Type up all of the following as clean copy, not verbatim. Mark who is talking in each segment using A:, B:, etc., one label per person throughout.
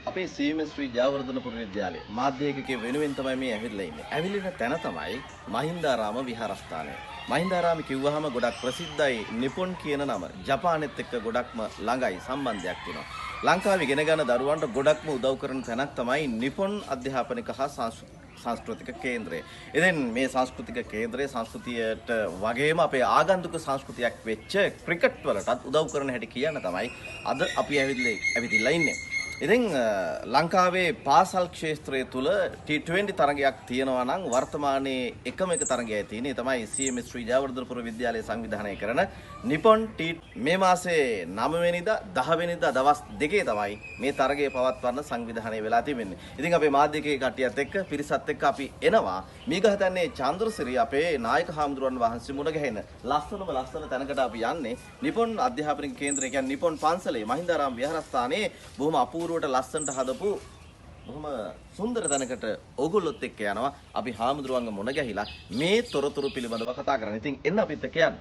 A: අපේ සීමේ ශ්‍රී ජයවර්ධනපුර විද්‍යාලයේ මාධ්‍යයකගේ වෙනුවෙන් තමයි මේ ඇවිල්ලා ඉන්නේ. ඇවිලින තැන තමයි මහින්දාරාම විහාරස්ථානය. මහින්දාරාම කිව්වහම ගොඩක් ප්‍රසිද්ධයි නිපොන් කියන නම. ජපානෙත් එක්ක ගොඩක්ම ළඟයි සම්බන්ධයක් තියෙනවා. ලංකාවේ ඉගෙන ගන්න දරුවන්ට ගොඩක්ම උදව් කරන තැනක් තමයි නිපොන් අධ්‍යාපනික හා සංස්කෘතික කේන්ද්‍රය. ඉතින් මේ සංස්කෘතික කේන්ද්‍රයේ සංස්කෘතියට වගේම අපේ ආගන්තුක සංස්කෘතියක් වෙච්ච ක්‍රිකට් වලටත් උදව් කරන හැටි කියන්න තමයි අද අපි ඇවිදලා ඉන්නේ. ඉතින් ලංකාවේ පාසල් ක්ෂේත්‍රය තුල T20 තරගයක් තියෙනවා නම් වර්තමානයේ එකම එක තරගයයි තියෙන්නේ. ඒ තමයි CMS ශ්‍රී ජයවර්ධනපුර විද්‍යාලය සංවිධානය කරන නිපොන් මේ මාසේ 9 වෙනිදා 10 වෙනිදා දවස් දෙකේ තමයි මේ තරගය පවත්වන්න සංවිධානය වෙලා තිබෙන්නේ. ඉතින් අපේ මාධ්‍යකේ කට්ටියත් එක්ක පිරිසත් එක්ක අපි එනවා. මීගහතන්නේ චන්ද්‍රසිරි අපේ නායක හාමුදුරුවන් වහන්සේ මුණ ගැහෙන ලස්සන තැනකට අපි යන්නේ. නිපොන් අධ්‍යාපනික කේන්ද්‍රය කියන්නේ නිපොන් පන්සලේ මහින්දාරාම විහාරස්ථානයේ බොහොම අපූර්වට ලස්සනට හදපු බොහොම සුන්දර තැනකට ඕගොල්ලොත් එක්ක යනවා. අපි හාමුදුරුවන්ගේ මුණ ගැහිලා මේ තොරතුරු පිළිබඳව කතා කරන්න. ඉතින් එන්න අපිත් එක්ක යන්න.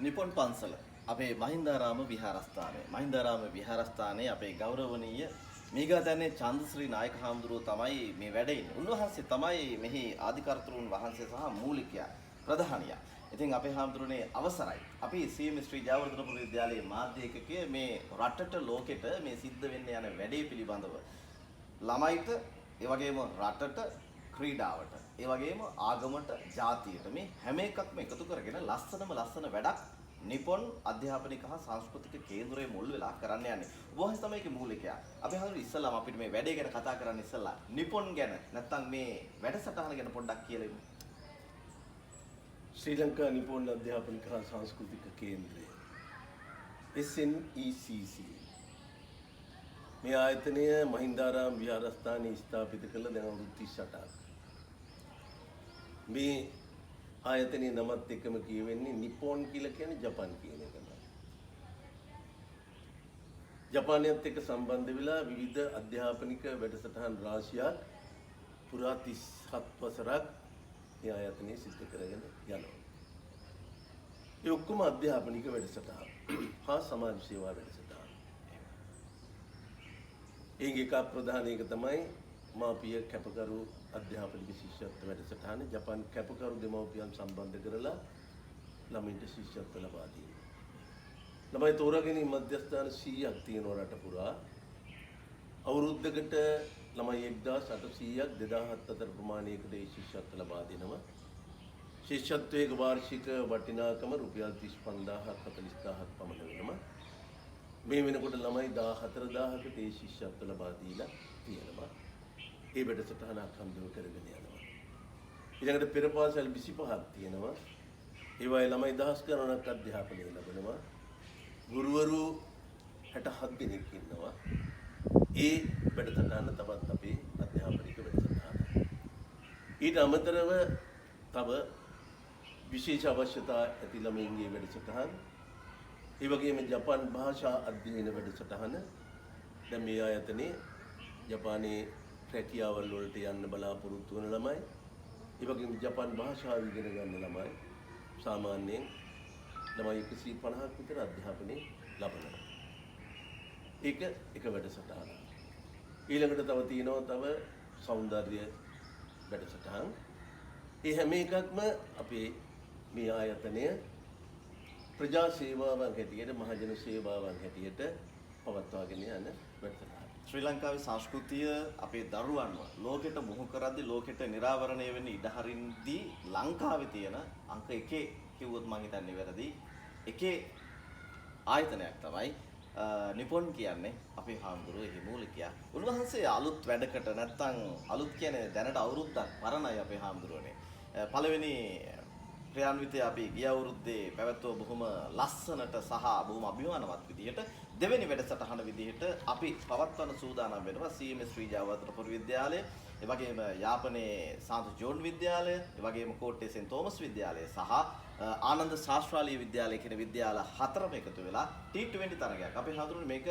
A: නිපොන් පන්සල අපේ මහින්දාරාම විහාරස්ථානය. මහින්දාරාම විහාරස්ථානයේ අපේ ගෞරවනීය මේගාතන්නේ චන්ද්‍රශ්‍රී නායක හාමුදුරුවෝ තමයි මේ වැඩ ඉන්නේ. උන්වහන්සේ තමයි මෙහි ආධිකර්තෘන් වහන්සේ සහ මූලිකයා ප්‍රධානියා. ඉතින් අපේ හාමුදුරනේ අවසරයි. අපි CMS ශ්‍රී ජයවර්ධනපුර විද්‍යාලයේ මාධ්‍ය ඒකකයේ මේ රටට ලෝකෙට මේ සිද්ධ වෙන්න යන වැඩේ පිළිබඳව ළමයිට ඒ වගේම රටට ක්‍රීඩාවට ඒ වගේම ආගමට ජාතියට මේ හැම එකක්ම එකතු කරගෙන ලස්සන වැඩක් නිපොන් අධ්‍යාපනික හා සංස්කෘතික කේන්ද්‍රයේ මුල් වෙලා කරන්න යන්නේ. ඔබ වහන්සේ තමයි ඒකේ මූලිකයා. අපි හඳුනන ඉස්සල්ලාම අපිට මේ වැඩේ ගැන කතා කරන්න ඉස්සල්ලා නිපොන් ගැන නැත්තම් මේ වැඩසටහන ගැන පොඩ්ඩක් කියලා ඉමු.
B: ශ්‍රී ලංකා නිපොන් අධ්‍යාපනික හා සංස්කෘතික කේන්ද්‍රය SNECC මේ ආයතනය මහින්දාරාම විහාරස්ථානයේ ස්ථාපිත කළ දැන් අවුරුදු 38ක්. මේ ආයතනයේ නමත් එක්කම කියවෙන්නේ නිපොන් කියලා කියන්නේ ජපාන් කියන එක තමයි. ජපානයත් එක්ක සම්බන්ධ වෙලා විවිධ අධ්‍යාපනික වැඩසටහන් රාශියක් පුරා 37 වසරක් මේ ආයතනයේ සිද්ධ කරගෙන යනවා. ඒ ඔක්කොම අධ්‍යාපනික වැඩසටහන් හා සමාජ සේවා වැඩසටහන්. ඒකේ එක ප්‍රධාන එක තමයි මාපිය කැපකරු අධ්‍යාපනික ශිෂ්‍යත්ව වැඩසටහන ජපාන් කැපකරු දෙමව්පියන් සම්බන්ධ කරලා ළමයින්ට ශිෂ්‍යත්ව ලබා දීම. ළමයි තෝරාගැනීම් මධ්‍යස්ථාන 100ක් තියෙනවා රට පුරා. අවුරුද්දකට ළමයි 1800ක් 2007 අතර ප්‍රමාණයකට ඒ ශිෂ්‍යත්ව ලබා දෙනවා. ශිෂ්‍යත්වයේ වාර්ෂික වටිනාකම රුපියල් 35000ක් 40000ක් පමණ වෙනවා. මේ වෙනකොට ළමයි 14000කට ඒ ශිෂ්‍යත්ව ලබා දීලා තියෙනවා. ඒ වැඩසටහනක් හම්බව කරගෙන යනවා. ඊළඟට පෙර පාසල් 25ක් තියෙනවා. ඒවායේ ළමයි දහස් ගණනක් අධ්‍යාපනය ලැබෙනවා. ගුරුවරු 67 දෙනෙක් ඉන්නවා. ඒ වැඩසටහන තවත් අපේ අධ්‍යාපනික වැඩසටහන. ඊට අමතරව තව විශේෂ අවශ්‍යතා ඇති ළමයින්ගේ වැඩසටහන්, ඒ වගේම ජපාන් භාෂා අධ්‍යයන වැඩසටහන. දැන් මේ ආයතනයේ ජපානයේ රැකියාවල් වලට යන්න බලාපොරොත්තු වන ළමයි, ඒ වගේම ජපාන් භාෂාව ඉගෙන ගන්න ළමයි සාමාන්‍යයෙන් ළමයි 150ක් විතර අධ්‍යාපනය ලබනවා. ඒක එක වැඩසටහනක්. ඊළඟට තව තියෙනවා තව සෞන්දර්ය වැඩසටහන්. ඒ හැම එකක්ම අපේ මේ ආයතනය ප්‍රජා සේවාවන් හැටියට, මහජන සේවාවන් හැටියට පවත්වාගෙන යන වැඩසටහන.
A: ශ්‍රී ලංකාවේ සංස්කෘතිය අපේ දරුවන්ව ලෝකෙට මුහු කරද්දී ලෝකෙට නිරාවරණය වෙන්න ඉඩ හරින්දී ලංකාවේ තියෙන අංක 1 කිව්වොත් මම හිතන්නේ වැරදි. එකේ ආයතනයක් තමයි නිපොන් කියන්නේ අපේ හාමුදුරුවෝ එහි මූලිකයා. උන්වහන්සේ අලුත් වැඩකට නැත්තම් අලුත් කියන්නේ දැනට අවුරුද්දක් පරණයි අපේ හාමුදුරුවනේ. පළවෙනි ක්‍රියාන්විතය අපි ගිය අවුරුද්දේ පැවැත්වුව බොහොම ලස්සනට සහ බොහොම අභිමානවත් විදිහට දෙවෙනි වැඩසටහන විදිහට අපි පවත්වන සූදානම් වෙනවා CMS ශ්‍රී ජයවර්ධනපුර විද්‍යාලය, ඒ වගේම යාපනයේ සාන්ත ජෝන් විද්‍යාලය, ඒ වගේම කෝට්ටේ සෙන්ට් තෝමස් විද්‍යාලය සහ ආනන්ද ශාස්ත්‍රාලීය විද්‍යාලය කියන විද්‍යාල හතරම එකතු වෙලා T20 තරගයක්. අපි හඳුනන්නේ මේක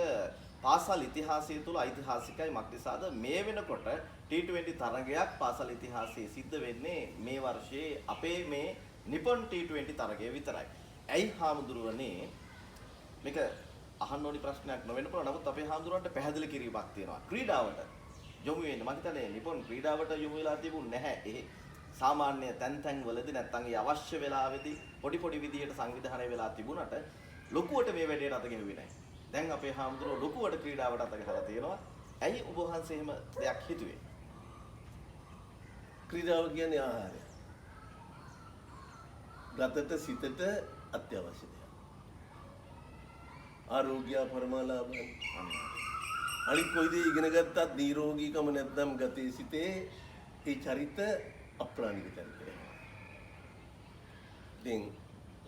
A: පාසල් ඉතිහාසය තුළ ඓතිහාසිකයි. මක්නිසාද මේ වෙනකොට T20 තරගයක් පාසල් ඉතිහාසයේ සිද්ධ වෙන්නේ මේ වර්ෂයේ අපේ මේ නිපොන් T20 තරගය විතරයි. ඇයි හාමුදුරුවනේ මේක අහන්න ඕනි ප්‍රශ්නයක් නොවෙන්න පුළුවන්. නමුත් අපේ හාමුදුරුවන්ට පැහැදිලි කිරීමක් තියෙනවා. ක්‍රීඩාවට යොමු වෙන්න මම හිතන්නේ නිපොන් ක්‍රීඩාවට යොමු වෙලා තිබුණ නැහැ. ඒ සාමාන්‍ය තැන් වලදී නැත්නම් ඒ අවශ්‍ය වෙලාවෙදී පොඩි විදිහට සංවිධානය වෙලා තිබුණට ලොකුවට මේ වැඩේට අත ගැහුවේ නැහැ. දැන් අපේ හාමුදුරුවෝ ලොකුවට ක්‍රීඩාවට අත ගහලා තියෙනවා. ඇයි ඔබ වහන්සේ එහෙම දෙයක් හිතුවේ?
B: ක්‍රීඩාව කියන්නේ ආහාරය. ගතට සිතට අත්‍යවශ්‍ය දෙයක්. ආරෝග්‍ය පරමාලාභයන්. අනිත් කොයි දේ ඉගෙන ගත්තත් නිරෝගීකම නැත්නම් ගතේ සිතේ ඒ චරිත අප්‍රාණික චරිතය. දැන්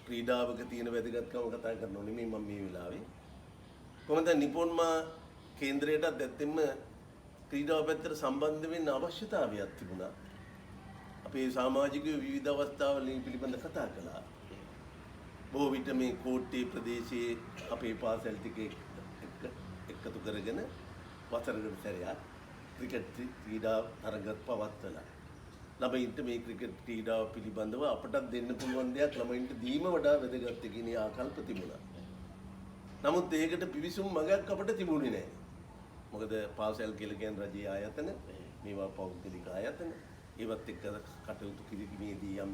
B: ක්‍රීඩාවක තියෙන වැදගත්කම කතා කරනෝ නෙමෙයි මම මේ වෙලාවේ. කොහොමද නිපොන්මා කේන්ද්‍රයටත් ඇත්තෙම ක්‍රීඩාව පැත්තට සම්බන්ධ වෙන්න අවශ්‍යතාවයක් තිබුණා. අපේ සමාජිකයෝ විවිධ අවස්ථාවල පිළිබඳ කතා කළා. බොහෝ විට මේ කෝට්ටේ ප්‍රදේශයේ අපේ පාසල් ටිකේ එකතු කරගෙන වසරකට සැරයක් ක්‍රිකට් ක්‍රීඩා තරග පවත්වලා ළමයින්ට මේ ක්‍රිකට් ක්‍රීඩාව පිළිබඳව අපටත් දෙන්න පුළුවන් දෙයක් ළමයින්ට දීම වඩා වැදගත් කියන ආකල්ප තිබුණා. නමුත් ඒකට පිවිසුම් මගක් අපට තිබුණේ නැහැ. මොකද පාසල් කියලා කියන රජයේ ආයතන, මේවා පෞද්ගලික ආයතන, ඒවත් එක්ක කටයුතු කිරීමේදී යම්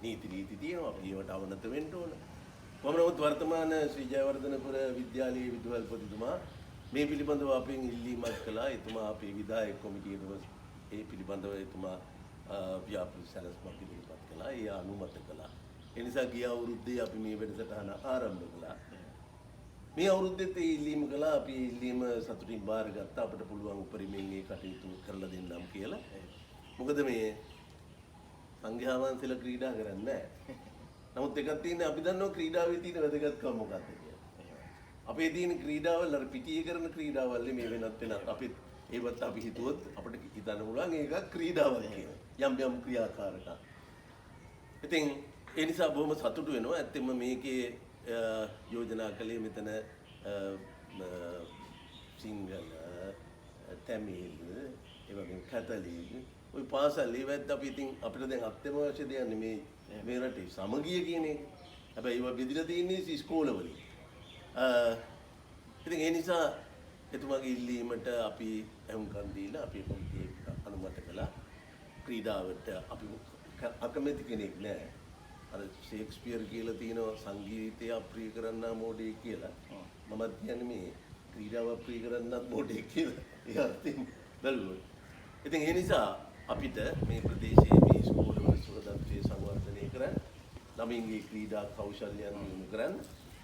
B: නීති තියෙනවා. අපි ඒවට අවනත වෙන්න ඕන. කොහොම නමුත් වර්තමාන ශ්‍රී ජයවර්ධනපුර විද්‍යාලයේ විදුහල්පතිතුමා මේ පිළිබඳව අපෙන් ඉල්ලීමක් කළා. එතුමා අපේ විධායක කොමිටියට ඒ පිළිබඳව එතුමා ව්‍යාපෘති සැලැස්මක් ඉදිරිපත් කළා. ඒ අනුමත කළා. ඒ නිසා ගිය අවුරුද්දේ අපි මේ වැඩසටහන ආරම්භ කළා. මේ අවුරුද්දේත් ඒ ඉල්ලීම කළා. අපි ඒ ඉල්ලීම සතුටින් බාරගත්තා. අපිට පුළුවන් උපරිමයෙන් ඒ කටයුතු කරලා දෙන්නම් කියලා. මොකද මේ සංඝයා වහන්සේලා ක්‍රීඩා කරන්නේ නැහැ. නමුත් එකක් තියෙන්නේ අපි දන්නවා ක්‍රීඩාවේ තියෙන වැදගත්කම මොකක්ද කියලා. අපේ තියෙන ක්‍රීඩාවල් අර පිටියේ කරන ක්‍රීඩාවල් මේ වෙනත් අපිත් ඒවත් අපි හිතුවොත් අපිට හිතන්න පුළුවන් ඒක ක්‍රීඩාවක් කියලා. යම් ක්‍රියාකාරකම්. ඉතින් ඒ නිසා බොහොම සතුටු වෙනවා. ඇත්තෙන්ම මේකේ යෝජනා කළේ මෙතන සිංහල, තමිල්, ඒ වගේම කතෝලික ওই පාසල් ඒවත් අපි ඉතින් අපිට දැන් අත්‍යවශ්‍ය දෙයක් නෙමේ මේ රටේ සමගිය කියන එක. හැබැයි ඒවා බෙදලා තියෙන්නේ ඉස්කෝලවලින්. ඉතින් ඒ නිසා එතුමාගේ ඉල්ලීමට අපි එහුම්කන් දීලා අපි කොමිටියේ අනුමත කළා. ක්‍රීඩාවට අපි අකමැති කෙනෙක් නෑ. අර ෂේක්ස්පියර් කියලා තියෙනවා සංගීතය අප්‍රිය කරන්නා මෝඩේ කියලා. මමත් කියන්නේ මේ ක්‍රීඩාව අප්‍රිය කරන්නත් මෝඩේ කියලා. ඒ අර්ථයෙන් බැලුවොත්. ඉතින් ඒ නිසා අපිට මේ ප්‍රදේශයේ මේ ඉස්කෝලවල සුරදත්වයේ සංවර්ධනය කරන්න, ළමයින්ගේ ක්‍රීඩා කෞශල්‍යයන් දියුණු කරන්න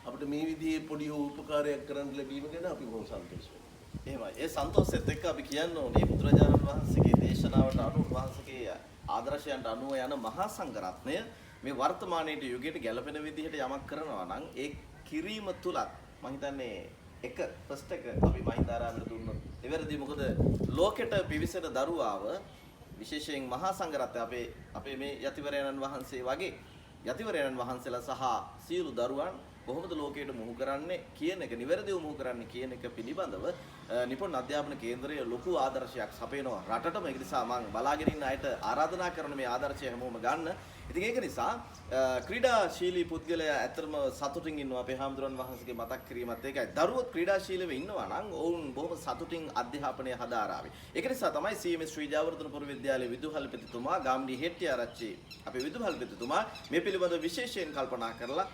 B: අපිට මේ විදිහේ පොඩි උපකාරයක් කරන්න ලැබීම ගැන අපි බොහොම සතුටුයි.
A: එහෙමයි. ඒ සන්තෝෂෙත් එක්ක අපි කියන්න ඕනේ බුදුරජාණන් වහන්සේගේ දේශනාවට අනුව වහන්සේගේ ආදර්ශයන්ට අනුව යන මහා සංඝරත්නය මේ වර්තමානයේ යුගයට ගැලපෙන විදිහට යමක් කරනවා නම් ඒ කිරීම තුලත් මම හිතන්නේ එක ෆස්ට් එක අපි මහින්දාරාමයට දුන්නොත් එවැරදි මොකද ලෝකෙට පිවිසෙන දරුවාව විශේෂයෙන් මහා සංඝරත්නය අපේ මේ යතිවරයන්න් වහන්සේ වගේ යතිවරයන්න් වහන්සේලා සහ සියලු දරුවන් කොහොමද ලෝකයට මුහු කරන්නේ කියන එක නිවැරදිව මුහු කරන්නේ කියන එක පිළිබඳව නිපුණ අධ්‍යාපන කේන්දරය ලොකු ආදර්ශයක් සපයනවා රටටම. ඒ නිසා මම බලාගෙන ඉන්න අයට ආරාධනා කරන මේ ආදර්ශය හැමෝම ගන්න. ඉතින් ඒක නිසා ක්‍රීඩාශීලී පුද්ගලයා ඇත්තටම සතුටින් ඉන්නවා. අපේ හාමුදුරන් වහන්සේගේ මතක් කිරීමත් ඒකයි. දරුවෝ ක්‍රීඩාශීලීව ඉන්නවා නම් ඔවුන් බොහොම සතුටින් අධ්‍යාපනය හදාරාවි. ඒක නිසා තමයි CMS ශ්‍රී ජයවර්ධනපුර විද්‍යාලයේ විදුහල්පතිතුමා ගාම්ඩි හෙට්ටිආරච්චි අපේ විදුහල්පතිතුමා මේ පිළිබඳව විශේෂයෙන් කල්පනා කරලා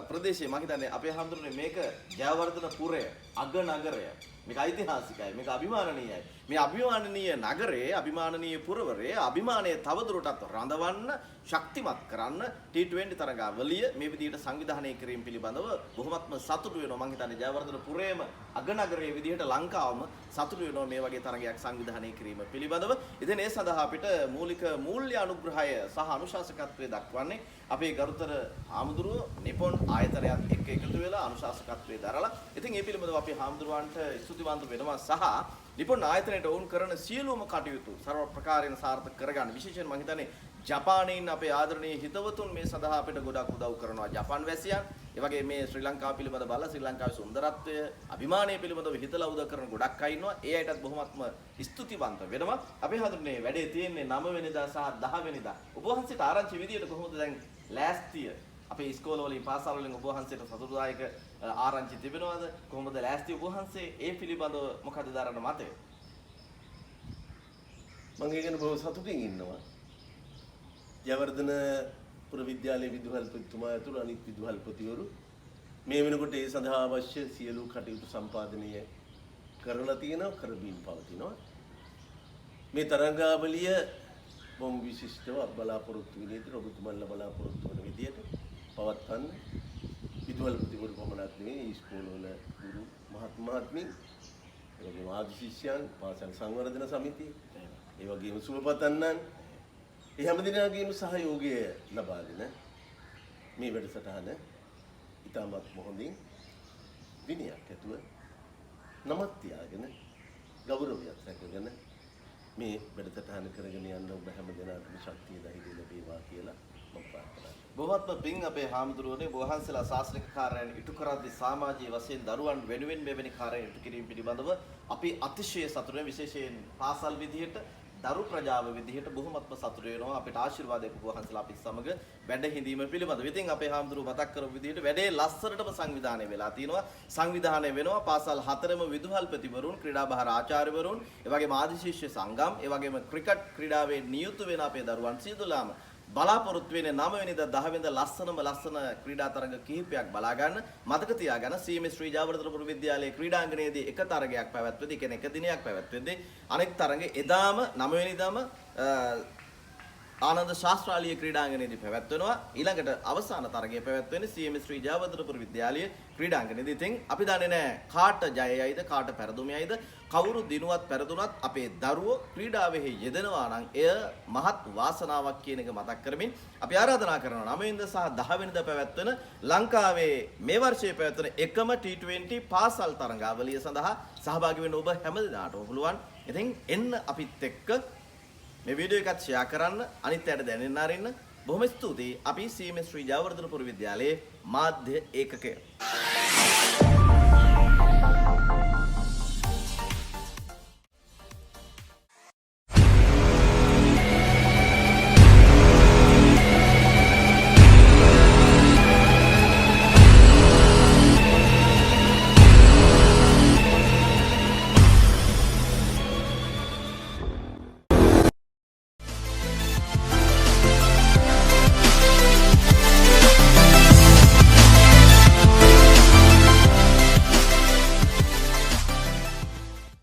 A: ප්‍රදේශයේ මම හිතන්නේ අපේ හාමුදුරනේ මේක ජයවර්ධනපුරය අගනගරය මේක ඓතිහාසිකයි මේක අභිමානනීයයි මේ අභිමානනීය නගරයේ අභිමානනීය පුරවරයේ අභිමානයේ තවදුරටත් රඳවන්න ශක්තිමත් කරන්න T20 තරගාවලිය මේ විදිහට සංවිධානය කිරීම පිළිබඳව බොහොමත්ම සතුටු වෙනවා මම හිතන්නේ ජයවර්ධනපුරයේම අගනගරයේ විදිහට ලංකාවම සතුටු වෙනවා මේ වගේ තරගයක් සංවිධානය කිරීම පිළිබඳව. ඉතින් ඒ සඳහා අපිට මූලික මූල්‍ය අනුග්‍රහය සහ අනුශාසකත්වය දක්වන්නේ අපේ ගරුතර ආමුදුරුව නිපොන් ආයතනයත් එක්ක එකතු වෙලා අනුශාසකත්වයේ දරලා. ඉතින් මේ පිළිබඳව අපි හාමුදුරුවන්ට ස්තුතිවන්ත වෙනවා සහ නිපොන් ආයතනයට වුන් කරන සියලුම කටයුතු සර්ව ප්‍රකාරයෙන් සාර්ථක කරගන්න. විශේෂයෙන් මම හිතන්නේ ජපානයේ අපේ ආදරණීය හිතවතුන් මේ සඳහා අපිට ගොඩක් උදව් කරනවා. ජපාන් වැසියන්, ඒ වගේ මේ ශ්‍රී ලංකාව පිළිබඳ බලලා ශ්‍රී ලංකාවේ සුන්දරත්වය, අභිමානය පිළිබඳව හිතලා උදව් කරන ගොඩක් අය ඉන්නවා. ඒ අයටත් බොහොමත්ම ස්තුතිවන්ත වෙනවා. අපි හඳුන්නේ වැඩේ තියෙන්නේ 9 වෙනිදා සහ 10 වෙනිදා. ඔබ වහන්සේට ආරංචි විදියට කොහොමද දැන් ලෑස්තිය? අපේ ඉස්කෝලවලින් පාසල් වලින් ඔබ වහන්සේට සතුටුදායක ආරංචි තිබෙනවද? කොහොමද ලෑස්ති ඔබ වහන්සේ ඒ පිළිබඳව මොකද දරන මතය?
B: මම ඒකන බොහොම සතුටින් ඉන්නවා. ජයවර්ධනපුර විද්‍යාලයේ විදුහල්පතිතුමා ඇතුළු අනිත් විදුහල්පතිවරු මේ වෙනකොට ඒ සඳහා අවශ්‍ය සියලු කටයුතු සම්පාදනය කරලා තියෙනවා කරමින් පවතිනවා. මේ තරංගාවලිය බොහොම විශිෂ්ටව බලාපොරොත්තු වෙන විදිහට ඔබතුමන්ලා බලාපොරොත්තු වෙන විදිහට පවත්වන්න විදුහල්පතිවරු පමණක් නෙවෙයි ඉස්කෝලවල ගුරු මහත්මයාත්මීන් ඒ වගේම ආදි ශිෂ්‍යයන් පාසල් සංවර්ධන සමිතිය ඒ වගේම සුවපතන්නන් ඒ හැම දිනකගේම සහයෝගය ලබාගෙන මේ වැඩසටහන ඉතාමත් මොහොතින් විනයක් ඇතුව නමත් තියාගෙන ගෞරවයක් රැකගෙන මේ වැඩසටහන කරගෙන යන්න ඔබ හැම දෙනාටම ශක්තිය ධෛර්යය ලැබේවා කියලා මම ප්‍රාර්ථනා කරනවා.
A: බොහොමත්ම පිං අපේ හාමුදුරුවනේ වහන්සේලා ශාස්ත්‍රීය කාර්යයන් ඉටු කරද්දී සමාජීය වශයෙන් දරුවන් වෙනුවෙන් මෙවැනි කාර්යයන් ඉටු කිරීම පිළිබඳව අපි අතිශය සතුටු වෙනවා. විශේෂයෙන් පාසල් විදිහට දරු ප්‍රජාව විදිහට බොහොමත්ම සතුටු වෙනවා. අපිට ආශිර්වාදයක් වහන්සේලා අපි සමග වැඩ හිඳීම පිළිබඳව. ඉතින් අපේ හාමුදුරුවෝ මතක් කරපු විදිහට වැඩේ ලස්සනටම සංවිධානය වෙලා තිනවා. සංවිධානය වෙනවා පාසල් 4ම විදුහල්පතිවරුන්, ක්‍රීඩා බහර ආචාර්යවරුන්, ඒ වගේම ආදි ශිෂ්‍ය සංගම්, ඒ වගේම ක්‍රිකට් ක්‍රීඩාවේ නියුතු වෙන අපේ දරුවන් සියලුම බලාපොරොත්තු වෙන්නේ 9 වෙනිදා 10 වෙනිදා ලස්සන ක්‍රීඩා තරඟ කිහිපයක් බලා ගන්න. මතක තියාගන්න CMS ශ්‍රී ජයවර්ධනපුර විද්‍යාලයේ ක්‍රීඩාංගණයේදී එක තරගයක් පැවැත්වෙද්දී, කියන්නේ එක දිනයක් පැවැත්වෙද්දී අනෙක් තරඟේ එදාම 9 වෙනිදාම ආනන්ද ශාස්ත්‍රාලීය ක්‍රීඩාංගණයේදී පැවැත්වෙනවා. ඊළඟට අවසාන තරගය පැවැත්වෙන්නේ CMS ශ්‍රී ජයවර්ධනපුර විද්‍යාලයේ ක්‍රීඩාංගණයේදී. ඉතින් අපි දන්නේ නැහැ කාට ජයයයිද කාට පෙරදුමයයිද. කවුරු දිනුවත් පෙරදුනත් අපේ දරුවෝ ක්‍රීඩාවෙහි යෙදෙනවා නම් එය මහත් වාසනාවක් කියන එක මතක් කරමින් අපි ආරාධනා කරනවා 9 වෙනිදා සහ 10 වෙනිදා පැවැත්වෙන ලංකාවේ මේ වර්ෂයේ පැවැත්වෙන එකම T20 පාසල් තරඟාවලිය සඳහා සහභාගී වෙන්න ඔබ හැම දිනාටම පුළුවන්. ඉතින් එන්න අපිත් එක්ක මේ වීඩියෝ එකත් ෂෙයා කරන්න අනිත් අයට දැනෙන්න අරින්න. බොහොම ස්තුතියි. අපි CMS ශ්‍රී ජයවර්ධනපුර විද්‍යාලයේ මාධ්‍ය ඒකකය